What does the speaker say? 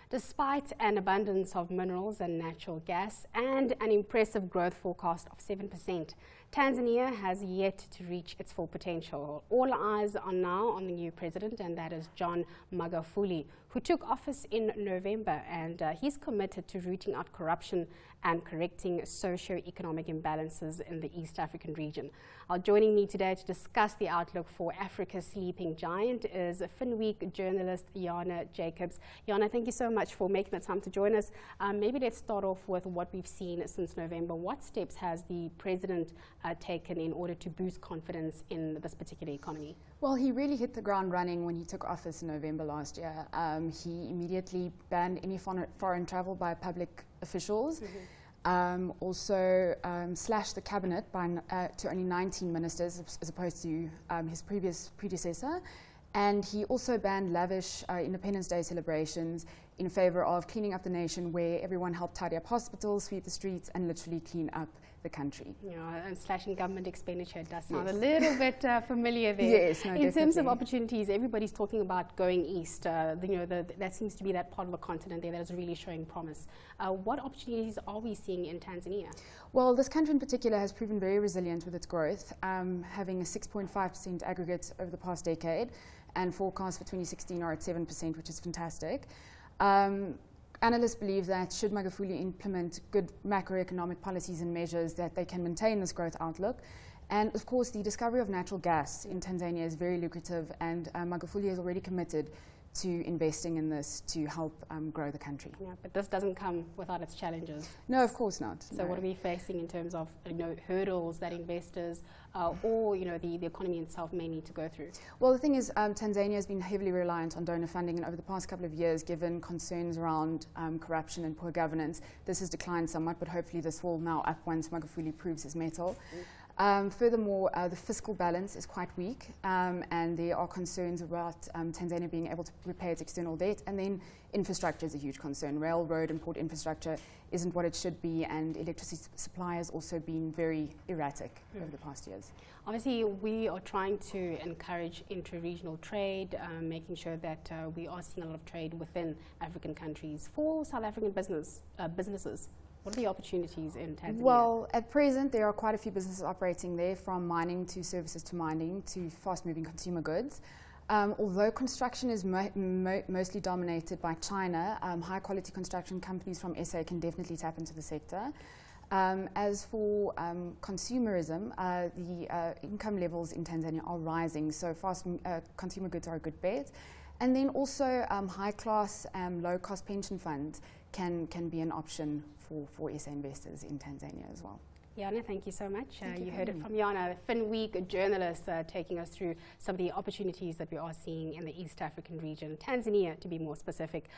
Despite an abundance of minerals and natural gas and an impressive growth forecast of 7%, Tanzania has yet to reach its full potential. All eyes are now on the new president, and that is Jana Magufuli, who took office in November, and he's committed to rooting out corruption and correcting socioeconomic imbalances in the East African region. Joining me today to discuss the outlook for Africa's sleeping giant is Finweek journalist Jana Jacobs. Jana, thank you so much for making the time to join us. Maybe let's start off with what we've seen since November. What steps has the president taken in order to boost confidence in this particular economy? Well, he really hit the ground running when he took office in November last year. He immediately banned any foreign travel by public officials. Also slashed the cabinet to only 19 ministers as opposed to his predecessor. And he also banned lavish Independence Day celebrations in favor of cleaning up the nation, where everyone helped tidy up hospitals, sweep the streets, and literally clean up the country. Yeah, and slashing government expenditure does sound a little bit familiar there. Yes, no, in terms of opportunities, everybody's talking about going east. That seems to be that part of the continent there that is really showing promise. What opportunities are we seeing in Tanzania? Well, this country in particular has proven very resilient with its growth, having a 6.5% aggregate over the past decade, and forecasts for 2016 are at 7%, which is fantastic. Analysts believe that should Magufuli implement good macroeconomic policies and measures, that they can maintain this growth outlook. And of course, the discovery of natural gas in Tanzania is very lucrative, and Magufuli has already committed to investing in this to help grow the country. Yeah, but this doesn't come without its challenges. No, of course not. So what are we facing in terms of hurdles that investors or the economy itself may need to go through? Well, the thing is, Tanzania has been heavily reliant on donor funding, and over the past couple of years, given concerns around corruption and poor governance, this has declined somewhat, but hopefully this will now up once Magufuli proves his mettle. Furthermore, the fiscal balance is quite weak, and there are concerns about Tanzania being able to repay its external debt, and then infrastructure is a huge concern. Railroad and port infrastructure isn't what it should be, and electricity supply has also been very erratic over the past years. Obviously, we are trying to encourage inter-regional trade, making sure that we are seeing a lot of trade within African countries for South African businesses. What are the opportunities in Tanzania? Well, at present, there are quite a few businesses operating there, from mining to services to mining to fast-moving consumer goods. Although construction is mostly dominated by China, high-quality construction companies from SA can definitely tap into the sector. As for consumerism, the income levels in Tanzania are rising, so consumer goods are a good bet. And then also high-class, low-cost pension funds can be an option for SA investors in Tanzania as well. Jana, thank you so much. You heard it from Jana, Finweek journalist, taking us through some of the opportunities that we are seeing in the East African region, Tanzania to be more specific.